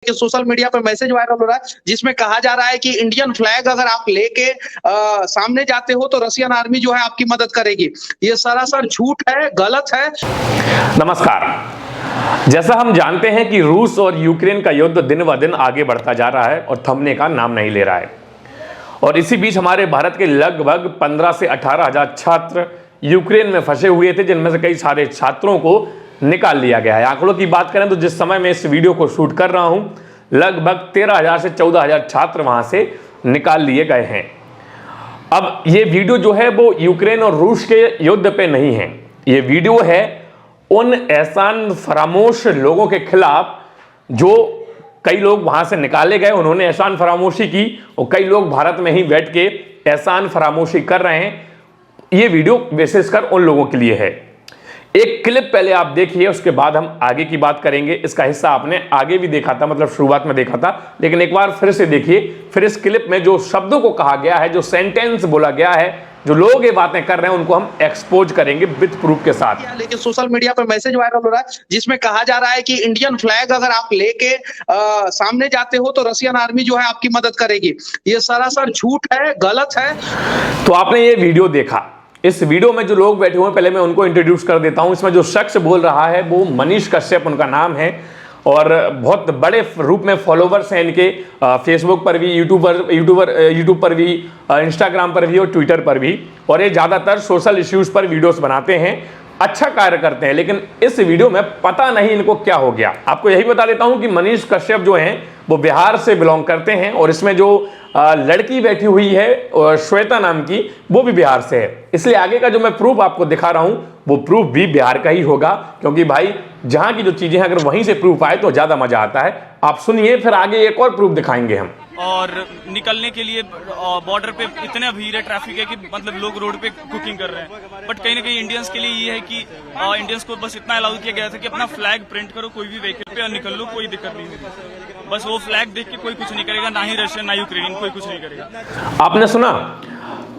कि social media पे message viral हो रहा है जिसमें कहा जा रहा है कि इंडियन फ्लैग अगर आप लेके सामने जाते हो तो रशियन आर्मी जो है आपकी मदद करेगी। ये सरासर झूठ है, गलत है। नमस्कार। जैसा हम जानते हैं कि रूस और यूक्रेन का युद्ध दिन ब दिन आगे बढ़ता जा रहा है और थमने का नाम नहीं ले रहा है। और इसी बीच हमारे भारत के लगभग 15 से 18 हजार छात्र यूक्रेन में फंसे हुए थे, जिनमें से कई सारे छात्रों को निकाल लिया गया है। आंकड़ों की बात करें तो जिस समय मैं इस वीडियो को शूट कर रहा हूं, लगभग 13,000 से 14,000 छात्र वहां से निकाल लिए गए हैं। अब ये वीडियो जो है वो यूक्रेन और रूस के युद्ध पे नहीं है, ये वीडियो है उन एहसान फरामोश लोगों के खिलाफ जो कई लोग वहां से निकाले गए, उन्होंने एहसान फरामोशी की और कई लोग भारत में ही बैठ के एहसान फरामोशी कर रहे हैं। ये वीडियो विशेषकर उन लोगों के लिए है। एक क्लिप पहले आप देखिए, उसके बाद हम आगे की बात करेंगे। इसका हिस्सा आपने आगे भी देखा था, मतलब शुरुआत में देखा था, लेकिन एक बार फिर से देखिए। फिर इस क्लिप में जो शब्दों को कहा गया है, जो सेंटेंस बोला गया है, जो लोग ये बातें कर रहे हैं, उनको हम एक्सपोज करेंगे विद प्रूफ के साथ। लेकिन सोशल मीडिया पे मैसेज वायरल हो रहा है जिसमें कहा जा रहा है कि इंडियन फ्लैग अगर आप लेके सामने जाते हो तो रशियन आर्मी जो है आपकी मदद करेगी। ये सरासर झूठ है, गलत है। तो आपने ये वीडियो देखा। इस वीडियो में जो लोग बैठे हुए हैं, पहले मैं उनको इंट्रोड्यूस कर देता हूं। इसमें जो शख्स बोल रहा है वो मनीष कश्यप उनका नाम है और बहुत बड़े रूप में फॉलोवर्स हैं इनके, फेसबुक पर भी, यूट्यूब पर भी, इंस्टाग्राम पर भी और ट्विटर पर भी। और ये ज़्यादातर सोशल इश्यूज़ पर वीडियोस बनाते हैं, अच्छा कार्य करते हैं। लेकिन इस वीडियो में पता नहीं इनको क्या हो गया। आपको यही बता देता हूं कि मनीष कश्यप जो हैं वो बिहार से बिलोंग करते हैं और इसमें जो लड़की बैठी हुई है श्वेता नाम की, वो भी बिहार से है। इसलिए आगे का जो मैं प्रूफ आपको दिखा रहा हूं वो प्रूफ भी बिहार का ही होगा, क्योंकि भाई जहां की जो चीजें हैं अगर वहीं से प्रूफ आए तो ज्यादा मजा आता है। आप सुनिए, फिर आगे एक और प्रूफ दिखाएंगे हम। और निकलने के लिए बॉर्डर पे इतना भीड़ है, ट्रैफिक है कि मतलब लोग रोड पे कुकिंग कर रहे हैं। बट कहीं ना कहीं इंडियंस के लिए ये है कि इंडियंस को बस इतना अलाउ किया गया था कि अपना फ्लैग प्रिंट करो कोई भी व्हीकल पे और निकल लो, कोई दिक्कत नहीं होगी। बस वो फ्लैग देख के कोई कुछ नहीं करेगा, ना ही रशियन ना यूक्रेनियन, कोई कुछ नहीं करेगा। आपने सुना,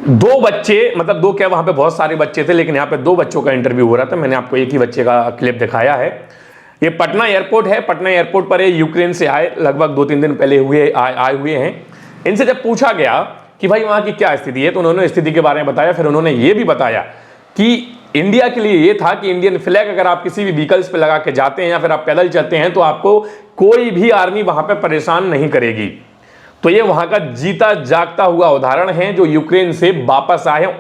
दो बच्चे, मतलब दो क्या, वहां पे बहुत सारे बच्चे थे, लेकिन यहाँ पे दो बच्चों का इंटरव्यू हो रहा था। मैंने आपको एक ही बच्चे का क्लिप दिखाया है। ये पटना एयरपोर्ट है। पटना एयरपोर्ट पर ये यूक्रेन से आए, लगभग 2-3 दिन पहले आए हुए हैं। इनसे जब पूछा गया कि भाई वहां की क्या स्थिति है, तो उन्होंने स्थिति के बारे में बताया। फिर उन्होंने ये भी बताया कि इंडिया के लिए ये था कि इंडियन फ्लैग अगर आप किसी भी व्हीकल्स पे लगा के जाते हैं या फिर आप पैदल चलते हैं तो आपको कोई भी आर्मी वहां पे परेशान नहीं करेगी। तो ये वहां का जीता जागता हुआ उदाहरण है जो यूक्रेन से वापस आए हैं,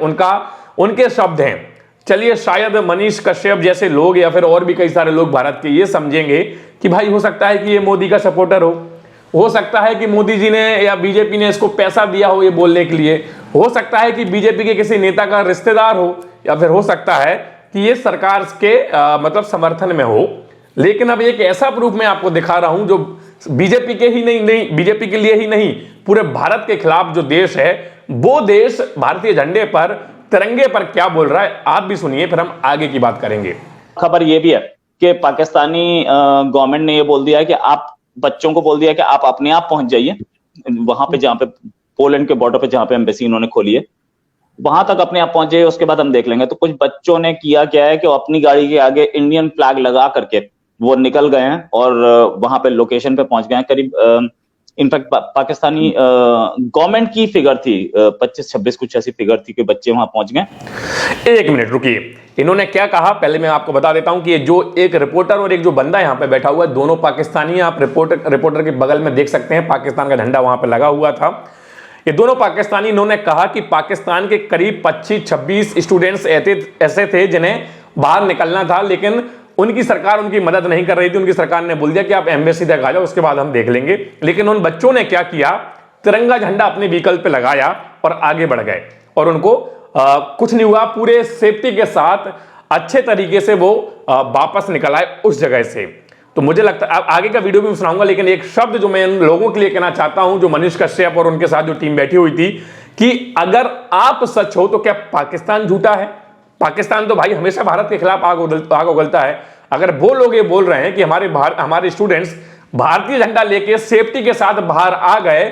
उनके शब्द हैं। चलिए, शायद मनीष कश्यप जैसे लोग या फिर और भी कई सारे लोग भारत के ये समझेंगे कि भाई हो सकता है कि ये मोदी का सपोर्टर हो सकता है कि मोदी जी ने या बीजेपी ने इसको पैसा दिया हो ये बोलने के लिए, हो सकता है कि बीजेपी के किसी नेता का रिश्तेदार हो, या फिर हो सकता है कि ये सरकार के मतलब समर्थन में हो। लेकिन अब एक ऐसा प्रूफ मैं आपको दिखा रहा हूं जो बीजेपी के ही नहीं बीजेपी के लिए ही नहीं, पूरे भारत के खिलाफ जो देश है, वो देश भारतीय झंडे पर, तिरंगे पर क्या बोल रहा है। आप भी सुनिए, फिर हम आगे की बात करेंगे। खबर ये भी है कि पाकिस्तानी गवर्नमेंट ने ये बोल दिया है कि आप बच्चों को बोल दिया कि आप अपने आप पहुंच जाइए वहां पे, जहां पे पोलैंड के बॉर्डर पे जहां पे एम्बेसी उन्होंने खोली है, वहां तक अपने आप पहुंच जाइए, उसके बाद हम देख लेंगे। तो कुछ बच्चों ने किया क्या है कि वो अपनी गाड़ी के आगे इंडियन फ्लैग लगा करके वो निकल गए हैं और वहां पे लोकेशन पे पहुंच गए हैं। करीब इनफैक्ट पाकिस्तानी गवर्नमेंट की फिगर थी 25-26 कुछ ऐसी फिगर थी कि बच्चे वहां पहुंच गए। एक मिनट रुकिए, इन्होंने क्या कहा पहले मैं आपको बता देता हूं कि ये जो एक रिपोर्टर और एक जो बंदा यहां पे बैठा हुआ है, दोनों पाकिस्तानी हैं। आप रिपोर्टर के बगल में देख सकते हैं, पाकिस्तान का झंडा वहां पे लगा हुआ था। ये दोनों पाकिस्तानी, इन्होंने कहा कि पाकिस्तान के करीब 25-26 स्टूडेंट्स ऐसे थे जिन्हें बाहर निकलना था, लेकिन उनकी सरकार उनकी मदद नहीं कर रही थी। उनकी सरकार ने बोल दिया कि आप एम्बेसी तक आ जाओ, उसके बाद हम देख लेंगे। लेकिन उन बच्चों ने क्या किया, तिरंगा झंडा अपने व्हीकल पे लगाया और आगे बढ़ गए और उनको कुछ नहीं हुआ। पूरे सेफ्टी के साथ अच्छे तरीके से वो वापस निकल आए उस जगह से। तो मुझे लगता है आगे का वीडियो भी सुनाऊंगा, लेकिन एक शब्द जो मैं इन लोगों के लिए कहना चाहता हूं, जो मनीष कश्यप और उनके साथ जो टीम बैठी हुई थी, कि अगर आप सच हो तो क्या पाकिस्तान झूठा है? पाकिस्तान तो भाई हमेशा भारत के खिलाफ आग उगलता है। अगर वो लोग ये बोल रहे हैं कि हमारे स्टूडेंट्स भारतीय झंडा लेके सेफ्टी के साथ बाहर आ गए,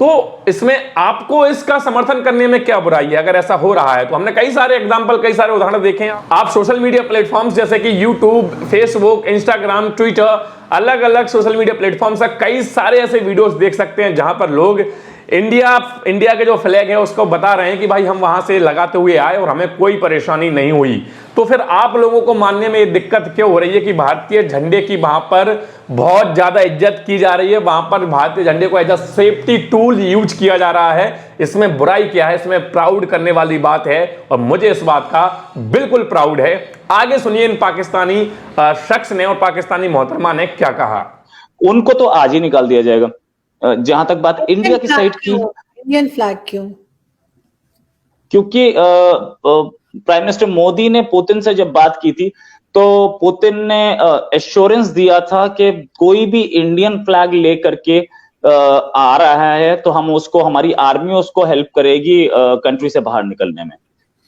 तो इसमें आपको इसका समर्थन करने में क्या बुराई है अगर ऐसा हो रहा है? तो हमने कई सारे एग्जांपल, कई सारे उदाहरण देखे हैं। आप सोशल मीडिया प्लेटफॉर्म्स जैसे कि यूट्यूब, फेसबुक, इंस्टाग्राम, ट्विटर, अलग अलग सोशल मीडिया प्लेटफॉर्म से कई सारे ऐसे वीडियोस देख सकते हैं जहां पर लोग इंडिया के जो फ्लैग है उसको बता रहे हैं कि भाई हम वहां से लगाते हुए आए और हमें कोई परेशानी नहीं हुई। तो फिर आप लोगों को मानने में ये दिक्कत क्यों हो रही है कि भारतीय झंडे की वहां पर बहुत ज्यादा इज्जत की जा रही है, वहां पर भारतीय झंडे को as a safety tool use किया जा रहा है? इसमें बुराई क्या है? इसमें प्राउड करने वाली बात है और मुझे इस बात का बिल्कुल प्राउड है। आगे सुनिए इन पाकिस्तानी शख्स ने और पाकिस्तानी मोहतरमा ने क्या कहा। उनको तो आज ही निकाल दिया जाएगा। जहां तक बात इंडिया की साइड की, इंडियन फ्लैग क्यों? क्योंकि प्राइम मिनिस्टर मोदी ने पुतिन से जब बात की थी तो पुतिन ने एश्योरेंस दिया था कि कोई भी इंडियन फ्लैग लेकर के आ रहा है तो हम उसको, हमारी आर्मी उसको हेल्प करेगी कंट्री से बाहर निकलने में।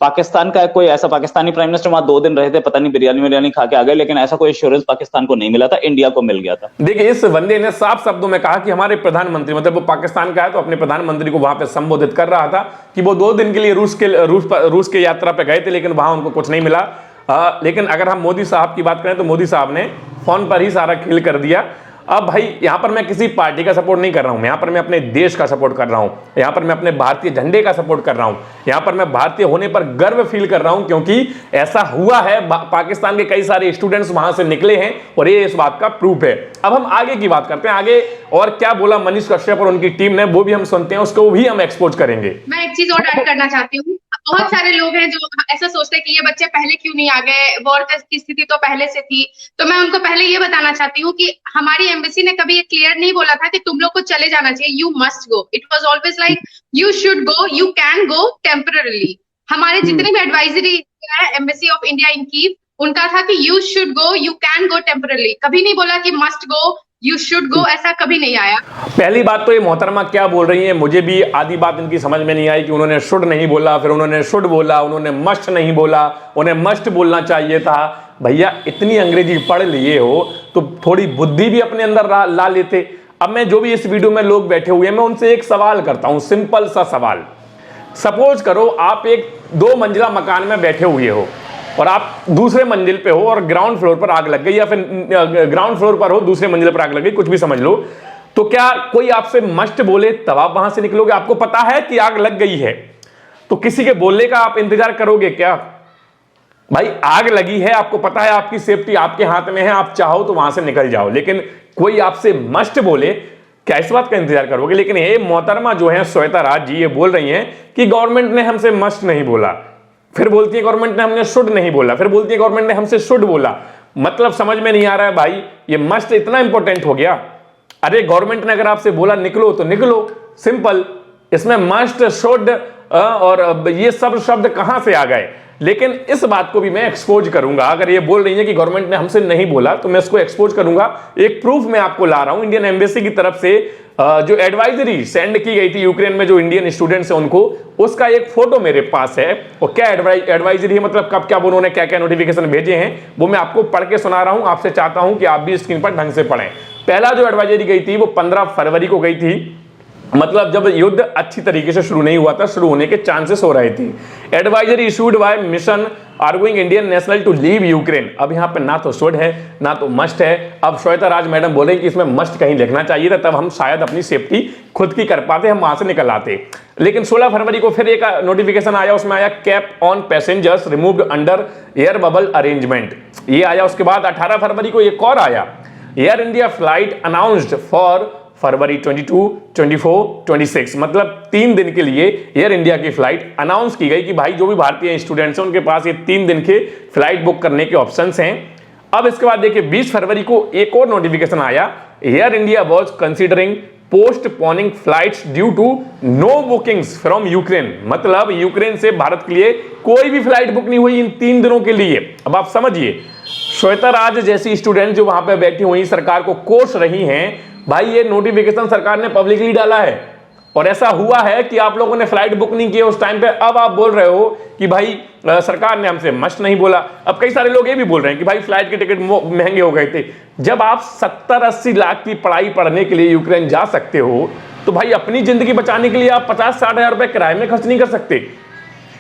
पाकिस्तान का कोई ऐसा, पाकिस्तानी प्राइम मिनिस्टर वहां 2 दिन रहे थे, पता नहीं बिरयानी खा के आ गए, लेकिन ऐसा कोई एश्योरेंस पाकिस्तान को नहीं मिला था, इंडिया को मिल गया था। देखिए, इस बंदे ने साफ शब्दों में कहा कि हमारे प्रधानमंत्री, मतलब वो पाकिस्तान का है तो अपने प्रधानमंत्री को वहां पे संबोधित कर रहा था कि वो 2 दिन के लिए रूस के यात्रा पे गए थे, लेकिन वहां उनको कुछ नहीं मिला। लेकिन अगर हम मोदी साहब की बात करें तो मोदी साहब ने फोन पर ही सारा खेल कर दिया। अब भाई यहां पर मैं किसी पार्टी का सपोर्ट नहीं कर रहा हूं, यहां पर मैं अपने देश का सपोर्ट कर रहा हूं, यहां पर मैं अपने भारतीय झंडे का सपोर्ट कर रहा हूं, यहां पर मैं भारतीय होने पर गर्व फील कर रहा हूं, क्योंकि ऐसा हुआ है। पाकिस्तान के कई सारे स्टूडेंट्स वहां से निकले हैं और ये इस बात का प्रूफ है। अब हम आगे की बात करते हैं, आगे और क्या बोला मनीष कश्यप और उनकी टीम ने वो भी हम सुनते हैं, उसको भी हम एक्सपोज करेंगे। मैं एक चीज और ऐड करना चाहती हूँ। बहुत सारे लोग हैं जो ऐसा सोचते हैं कि ये बच्चे पहले क्यों नहीं आ गए, वॉर की स्थिति तो पहले से थी। तो मैं उनको पहले ये बताना चाहती हूँ कि हमारी एम्बेसी ने कभी ये क्लियर नहीं बोला था कि तुम लोग को चले जाना चाहिए, you must go. It was always like you should go, you can go temporarily. हमारे जितने भी एडवाइजरी है embassy of India in Kyiv, उनका था कि you should go, you can go temporarily. कभी नहीं बोला कि must go, you should go, ऐसा कभी नहीं आया। पहली बात तो ये मोहतरमा क्या बोल रही है, मुझे भी आधी बात इनकी समझ में नहीं आई कि उन्होंने शुड नहीं बोला, फिर उन्होंने शुड बोला, उन्होंने मस्ट नहीं बोला, उन्हें मस्ट बोलना चाहिए था। भैया इतनी अंग्रेजी पढ़ लिए हो तो थोड़ी बुद्धि भी अपने अंदर ला लेते। अब मैं जो भी इस वीडियो में लोग बैठे हुए हैं, मैं उनसे एक सवाल करता हूं, सिंपल सा सवाल। सपोज करो आप एक 2 मंजिला मकान में बैठे हुए हो और आप दूसरे मंजिल पे हो और ग्राउंड फ्लोर पर आग लग गई, या फिर ग्राउंड फ्लोर पर हो, दूसरे मंजिल पर आग लग गई, कुछ भी समझ लो। तो क्या कोई आपसे मस्ट बोले तब आप वहां से निकलोगे? आपको पता है कि आग लग गई है, तो किसी के बोलने का आप इंतजार करोगे क्या? भाई आग लगी है, आपको पता है आपकी सेफ्टी आपके हाथ में है, आप चाहो तो वहां से निकल जाओ, लेकिन कोई आपसे मस्ट बोले, क्या इस बात का इंतजार करोगे? लेकिन ये मोहतरमा जो है श्वेता राज जी, ये बोल रही हैं कि गवर्नमेंट ने हमसे मस्ट नहीं बोला, फिर बोलती है गवर्नमेंट ने हमने शुड नहीं बोला, फिर बोलती है गवर्नमेंट ने हमसे शुड बोला। मतलब समझ में नहीं आ रहा है भाई, ये मस्ट इतना इंपॉर्टेंट हो गया। अरे गवर्नमेंट ने अगर आपसे बोला निकलो तो निकलो, सिंपल। इसमें मस्ट, शुड और ये सब शब्द कहां से आ गए? लेकिन इस बात को भी मैं एक्सपोज करूंगा। अगर ये बोल रही है कि गवर्नमेंट ने हमसे नहीं बोला तो मैं इसको एक्सपोज करूंगा। एक प्रूफ मैं आपको ला रहा हूं, इंडियन एम्बेसी की तरफ से जो एडवाइजरी सेंड की गई थी यूक्रेन में जो इंडियन स्टूडेंट्स हैं उनको, उसका एक फोटो मेरे पास है। और क्या एडवाइजरी है, मतलब कब क्या उन्होंने क्या क्या नोटिफिकेशन भेजे हैं, वो मैं आपको पढ़ के सुना रहा हूं। आपसे चाहता हूं कि आप भी स्क्रीन पर ढंग से पढ़ें। पहला जो एडवाइजरी गई थी वो 15 फरवरी को गई थी, मतलब जब युद्ध अच्छी तरीके से शुरू नहीं हुआ था, शुरू होने के चांसेस हो रहे थे। Advisory issued by mission arguing Indian national to leave Ukraine. अब यहाँ पे ना तो शुड है ना तो मस्ट है। अब श्वेता राज मैडम बोले कि इसमें मस्ट कहीं लिखना चाहिए था, तब हम शायद अपनी सेफ्टी खुद की कर पाते, हम वहां से निकल आते। लेकिन 16 फरवरी को फिर एक नोटिफिकेशन आया, उसमें आया cap on passengers removed under air bubble arrangement, ये आया। उसके बाद 18 फरवरी को एक और आया, Air India flight announced for February 22, 24, 26, मतलब 3 दिन के लिए एयर इंडिया की फ्लाइट अनाउंस की गई कि भाई जो भी भारतीय स्टूडेंट्स हैं उनके पास ये 3 दिन के फ्लाइट बुक करने के ऑप्शंस हैं। अब इसके बाद देखिए 20 फरवरी को एक और नोटिफिकेशन आया, Air India was considering postponing flights due to no bookings from Ukraine. मतलब यूक्रेन से भारत के लिए कोई भी फ्लाइट बुक नहीं हुई इन 3 दिनों के लिए। अब आप समझिए, श्वेता राज जैसी स्टूडेंट जो वहां पर बैठी हुई सरकार को कोस रही हैं, भाई ये नोटिफिकेशन सरकार ने पब्लिकली डाला है और ऐसा हुआ है कि आप लोगों ने फ्लाइट बुक नहीं किए उस टाइम पे। अब आप बोल रहे हो कि भाई सरकार ने हमसे मस्ट नहीं बोला। अब कई सारे लोग ये भी बोल रहे हैं कि भाई फ्लाइट के टिकट महंगे हो गए थे। जब आप 70-80 लाख की पढ़ाई पढ़ने के लिए यूक्रेन जा सकते हो तो भाई अपनी जिंदगी बचाने के लिए आप 50-60 हजार रुपए किराए में खर्च नहीं कर सकते?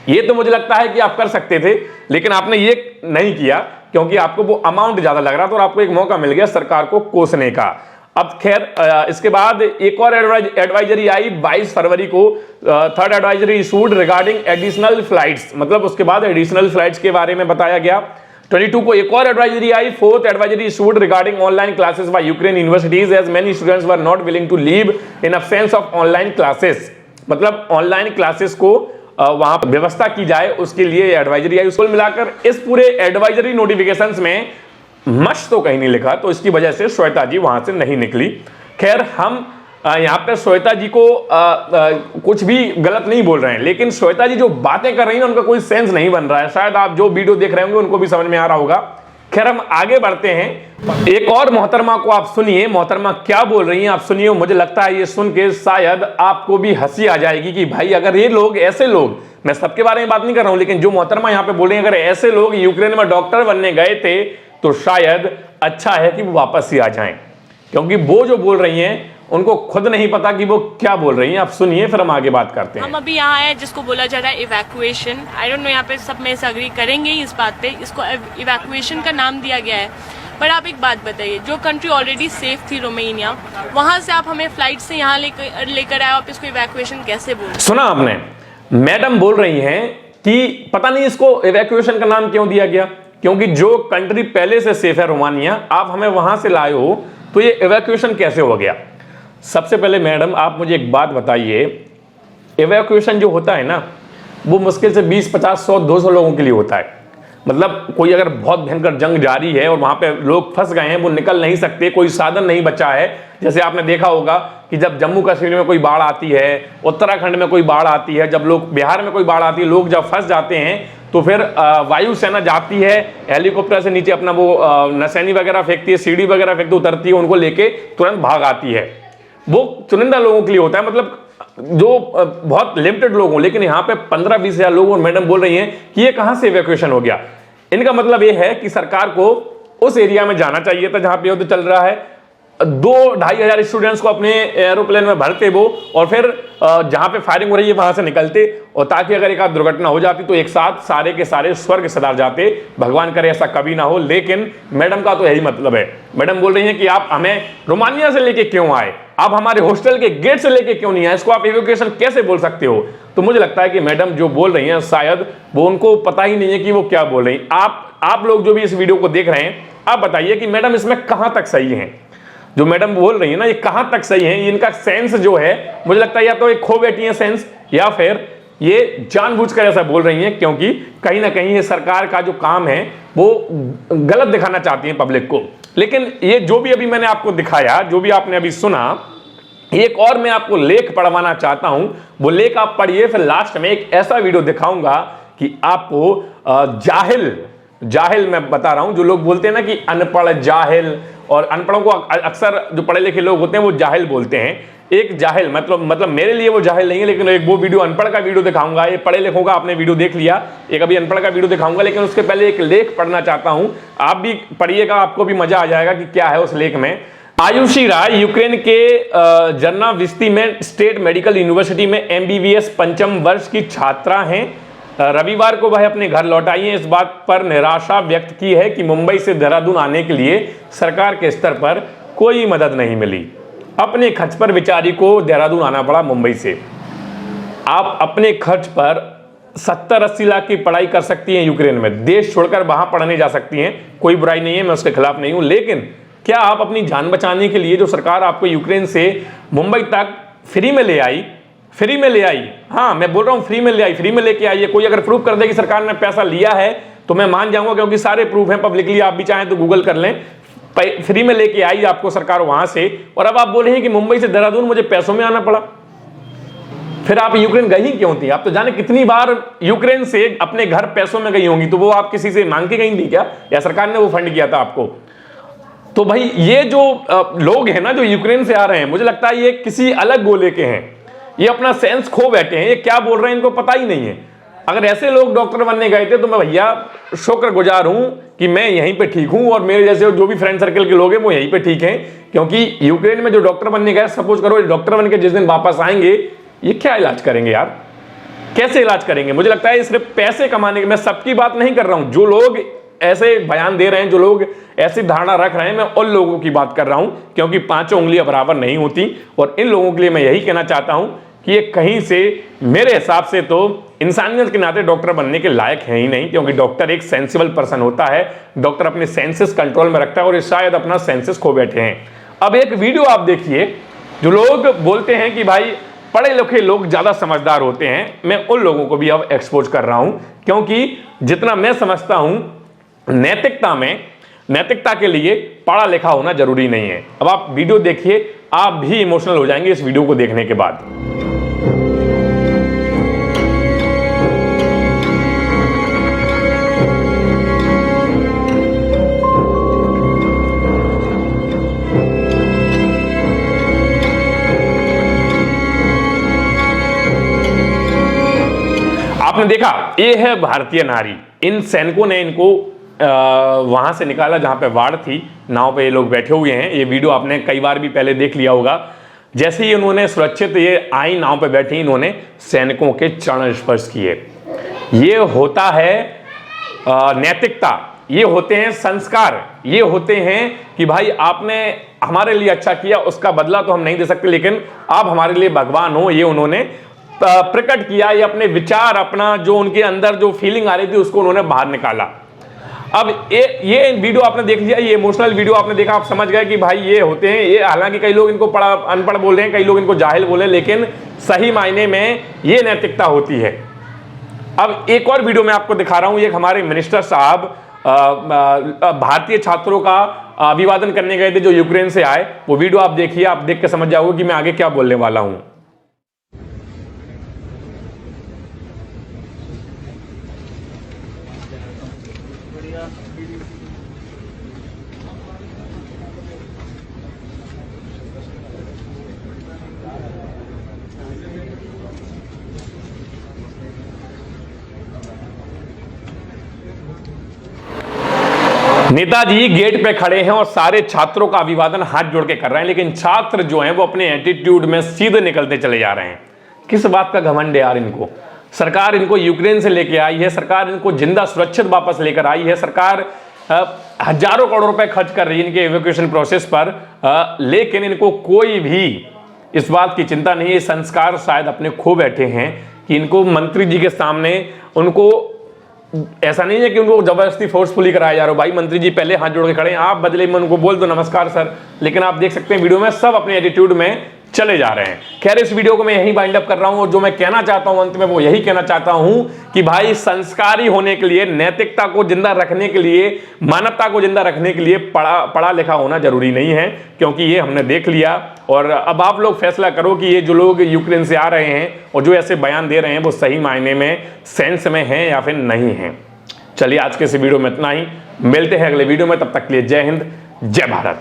ये तो मुझे लगता है कि आप कर सकते थे, लेकिन आपने ये नहीं किया क्योंकि आपको वो अमाउंट ज्यादा लग रहा था और आपको एक मौका मिल गया सरकार को कोसने का। अब खैर इसके बाद एक और एडवाइजरी आई 22 फरवरी को, third advisory issued regarding additional flights, मतलब उसके बाद एडिशनल फ्लाइट्स के बारे में बताया गया। 22 को एक और एडवाइजरी आई, fourth advisory issued regarding online classes by Ukraine universities as many students were not willing to leave in absence of online classes, मतलब ऑनलाइन क्लासेस को वहां पर व्यवस्था की जाए उसके लिए एडवाइजरी आई। कुल मिलाकर इस पूरे एडवाइजरी नोटिफिकेशंस में मश तो कहीं नहीं लिखा, तो इसकी वजह से श्वेता जी वहां से नहीं निकली। खैर हम यहां पे श्वेता जी को कुछ भी गलत नहीं बोल रहे हैं, लेकिन श्वेता जी जो बातें कर रही हैं उनका कोई सेंस नहीं बन रहा है। शायद आप जो वीडियो देख रहे होंगे उनको भी समझ में आ रहा होगा। खैर हम आगे बढ़ते हैं। एक और मोहतरमा को आप सुनिए, मोहतरमा क्या बोल रही हैं आप सुनिए। मुझे लगता है ये सुन के शायद आपको भी हंसी आ जाएगी कि भाई अगर ये लोग, ऐसे लोग, मैं सबके बारे में बात नहीं कर रहा हूं, लेकिन जो मोहतरमा यहां पे बोल रही हैं अगर ऐसे लोग यूक्रेन में डॉक्टर बनने गए थे तो शायद अच्छा है कि वो वापस ही आ जाएं, क्योंकि वो जो बोल रही हैं उनको खुद नहीं पता कि वो क्या बोल रही हैं। आप सुनिए फिर हम आगे बात करते हैं। हम अभी यहाँ आए जिसको बोला जा रहा है इवैक्यूएशन। आई डोंट नो यहाँ पे सब में से अग्री करेंगे ही इस बात पे, इसको इवैक्यूएशन का नाम दिया गया है। पर आप एक बात बताइए, जो कंट्री ऑलरेडी सेफ थी रोमानिया, वहां से आप हमें फ्लाइट से यहाँ लेकर आए, आप इसको इवैक्यूएशन कैसे बोल? सुना आपने, मैडम बोल रही हैं कि पता नहीं इसको इवैक्यूएशन का नाम क्यों दिया गया, क्योंकि जो कंट्री पहले से सेफ है रोमानिया, आप हमें वहां से लाए हो तो ये इवैक्यूएशन कैसे हो गया? सबसे पहले मैडम आप मुझे एक बात बताइए, इवैक्यूएशन जो होता है ना वो मुश्किल से 20, 50, 100, 200 लोगों के लिए होता है। मतलब कोई अगर बहुत भयंकर जंग जारी है और वहां पे लोग फंस गए हैं, वो निकल नहीं सकते, कोई साधन नहीं बचा है। जैसे आपने देखा होगा कि जब जम्मू कश्मीर में कोई बाढ़ आती है, उत्तराखंड में कोई बाढ़ आती है, जब लोग बिहार में कोई बाढ़ आती है, लोग जब फंस जाते हैं तो फिर वायुसेना जाती है, हेलीकॉप्टर से नीचे अपना वो नसैनी वगैरह फेंकती है, सीढ़ी वगैरह फेंकती, उतरती है, उनको लेके तुरंत भाग आती है। वो चुनिंदा लोगों के लिए होता है, मतलब जो बहुत लिमिटेड लोग हों, लेकिन यहाँ पे 15-20 हजार लोग, मैडम बोल रही हैं कि ये कहां से इवैक्यूएशन हो गया। इनका मतलब ये है कि सरकार को उस एरिया में जाना चाहिए था जहां पे युद्ध चल रहा है, 2-2.5 हजार स्टूडेंट्स को अपने एरोप्लेन में भरते वो, और फिर जहां पे फायरिंग हो रही है वहां से निकलते, और ताकि अगर एक आध दुर्घटना हो जाती तो एक साथ सारे के सारे स्वर्ग सदार जाते। भगवान करे ऐसा कभी ना हो, लेकिन मैडम का तो यही मतलब है। मैडम बोल रही हैं कि आप हमें रोमानिया से लेके क्यों आए, आप हमारे हॉस्टल के गेट से लेके क्यों नहीं आए, इसको आप इवैक्यूएशन कैसे बोल सकते हो? तो मुझे लगता है कि मैडम जो बोल रही हैं शायद वो उनको पता ही नहीं है कि वो क्या बोल रही हैं। आप लोग जो भी इस वीडियो को देख रहे हैं, आप बताइए कि मैडम इसमें कहां तक सही है। जो मैडम बोल रही है ना, ये कहां तक सही है? इनका सेंस जो है मुझे लगता है या तो एक खो बैठी है सेंस, या फिर ये जानबूझकर ऐसा बोल रही हैं क्योंकि कहीं ना कहीं ये सरकार का जो काम है वो गलत दिखाना चाहती है पब्लिक को। लेकिन ये जो भी अभी मैंने आपको दिखाया, जो भी आपने अभी सुना, एक और मैं आपको लेख पढ़वाना चाहता हूं, वो लेख आप पढ़िए, फिर लास्ट में एक ऐसा वीडियो दिखाऊंगा कि आपको जाहिल मैं बता रहा हूं, जो लोग बोलते हैं ना कि अनपढ़ जाहिल, और अनपढ़ों को अक्सर जो पढ़े लिखे लोग होते हैं वो जाहिल बोलते हैं। एक जाहिल मतलब मेरे लिए वो जाहिल नहीं है, लेकिन एक वो वीडियो अनपढ़ का वीडियो दिखाऊंगा। ये पढ़े लिखों का आपने वीडियो देख लिया, एक अभी अनपढ़ का वीडियो दिखाऊंगा, लेकिन उसके पहले एक लेख पढ़ना चाहता हूं, आप भी पढ़िएगा, आपको भी मजा आ जाएगा कि क्या है उस लेख में। आयुषी राय यूक्रेन के जर्नाविस्ती में स्टेट मेडिकल यूनिवर्सिटी में MBBS 5वीं वर्ष की छात्रा हैं। रविवार को वह अपने घर लौट आई हैं। इस बात पर निराशा व्यक्त की है कि मुंबई से देहरादून आने के लिए सरकार के स्तर पर कोई मदद नहीं मिली। अपने खर्च पर बेचारी को देहरादून आना पड़ा मुंबई से। आप अपने खर्च पर 70-80 लाख की पढ़ाई कर सकती हैं यूक्रेन में, देश छोड़कर वहां पढ़ने जा सकती हैं, कोई बुराई नहीं है, मैं उसके खिलाफ नहीं हूं। लेकिन क्या आप अपनी जान बचाने के लिए जो सरकार आपको यूक्रेन से मुंबई तक फ्री में ले आई, हाँ मैं बोल रहा हूं फ्री में ले आई, फ्री में लेके आई है। कोई अगर प्रूफ कर दे कि सरकार ने पैसा लिया है तो मैं मान जाऊंगा, क्योंकि सारे प्रूफ हैं पब्लिकली, आप भी चाहें तो गूगल कर लें। फ्री में लेके आई आपको सरकार वहां से, और अब आप बोल रहे हैं कि मुंबई से देहरादून मुझे पैसों में आना पड़ा। फिर आप यूक्रेन गई क्यों थी? आप तो जाने कितनी बार यूक्रेन से अपने घर पैसों में गई होंगी, तो वो आप किसी से मांग के गई थी क्या, या सरकार ने वो फंड किया था आपको? तो भाई ये जो लोग हैं ना जो यूक्रेन से आ रहे हैं, मुझे लगता है ये किसी अलग गोले के हैं, ये अपना सेंस खो बैठे हैं, ये क्या बोल रहे हैं इनको पता ही नहीं है। अगर ऐसे लोग डॉक्टर बनने गए थे तो मैं भैया शुक्रगुजार हूं कि मैं यहीं पे ठीक हूं और मेरे जैसे जो भी फ्रेंड सर्कल के लोग हैं वो यहीं पे ठीक हैं, क्योंकि यूक्रेन में जो डॉक्टर बनने गए, सपोज करो डॉक्टर बन के जिस दिन वापस आएंगे, ये क्या इलाज करेंगे यार, कैसे इलाज करेंगे? मुझे लगता है सिर्फ पैसे कमाने के, मैं सबकी बात नहीं कर रहा हूं, जो लोग ऐसे बयान दे रहे हैं, जो लोग ऐसी धारणा रख रहे हैं, मैं उन लोगों की बात कर रहा हूं, क्योंकि पांचों उंगलियां बराबर नहीं होती। और इन लोगों के लिए मैं यही कहना चाहता हूं कि ये कहीं से मेरे हिसाब से तो इंसानियत के नाते डॉक्टर बनने के लायक है ही नहीं, क्योंकि डॉक्टर एक सेंसिबल पर्सन होता है, डॉक्टर अपने सेंसेस कंट्रोल में रखता है और ये शायद अपना सेंसेस खो बैठे हैं। अब एक वीडियो आप देखिए, जो लोग बोलते हैं कि भाई पढ़े लिखे लोग ज्यादा समझदार होते हैं, मैं उन लोगों को भी अब एक्सपोज कर रहा हूं, क्योंकि जितना मैं समझता हूं नैतिकता के लिए पढ़ा लिखा होना जरूरी नहीं है। अब आप वीडियो देखिए, आप भी इमोशनल हो जाएंगे इस वीडियो को देखने के बाद। आपने देखा, ये है भारतीय नारी। इन सैनिकों ने इनको वहां से निकाला जहां पे वाड़ थी, नाव पे ये लोग बैठे हुए हैं। ये वीडियो आपने कई बार भी पहले देख लिया होगा। जैसे ही उन्होंने सुरक्षित ये आई नाव पे बैठी, इन्होंने सैनिकों के चरण स्पर्श किए। ये होता है नैतिकता, ये होते हैं संस्कार, ये होते हैं कि भाई आपने हमारे लिए अच्छा किया, उसका बदला तो हम नहीं दे सकते, लेकिन आप हमारे लिए भगवान हो। ये उन्होंने प्रकट किया, ये अपने विचार, अपना जो उनके अंदर जो फीलिंग आ रही थी उसको उन्होंने बाहर निकाला। अब ये वीडियो आपने देख लिया, ये इमोशनल वीडियो आपने देखा, आप समझ गए कि भाई ये होते हैं। ये हालांकि कई लोग इनको अनपढ़ बोल रहे हैं, कई लोग इनको जाहिल बोले, लेकिन सही मायने में ये नैतिकता होती है। अब एक और वीडियो मैं आपको दिखा रहा हूं, एक हमारे मिनिस्टर साहब भारतीय छात्रों का अभिवादन करने गए थे जो यूक्रेन से आए। वो वीडियो आप देखिए, आप देख के समझ जाओगे कि मैं आगे क्या बोलने वाला हूं। नेताजी गेट पे खड़े हैं और सारे छात्रों का अभिवादन हाथ जोड़ के कर रहे हैं, लेकिन छात्र जो हैं वो अपने एटीट्यूड में सीधे निकलते चले जा रहे हैं। किस बात का घमंड है यार इनको? सरकार इनको यूक्रेन से लेके आई है, सरकार इनको जिंदा सुरक्षित वापस लेकर आई है, सरकार हजारों करोड़ रुपए खर्च कर रही है इनके इवैक्यूएशन प्रोसेस पर, लेकिन इनको कोई भी इस बात की चिंता नहीं है। संस्कार शायद अपने खो बैठे हैं कि इनको मंत्री जी के सामने, उनको ऐसा नहीं है कि उनको जबरदस्ती फोर्सफुली कराया जा रहा हो। भाई मंत्री जी पहले हाथ जोड़ के खड़े हैं, आप बदले में उनको बोल दो नमस्कार सर, लेकिन आप देख सकते हैं वीडियो में सब अपने एटीट्यूड में चले जा रहे हैं। खैर, इस वीडियो को मैं यहीं वाइंड अप कर रहा हूं और जो मैं कहना चाहता हूं अंत में वो यही कहना चाहता हूं कि भाई संस्कारी होने के लिए, नैतिकता को जिंदा रखने के लिए, मानवता को जिंदा रखने के लिए पढ़ा लिखा होना जरूरी नहीं है, क्योंकि ये हमने देख लिया। और अब आप लोग फैसला करो कि ये जो लोग यूक्रेन से आ रहे हैं और जो ऐसे बयान दे रहे हैं वो सही मायने में सेंस में हैं या फिर नहीं है। चलिए आज के इस वीडियो में इतना ही, मिलते हैं अगले वीडियो में, तब तक के लिए जय हिंद, जय भारत।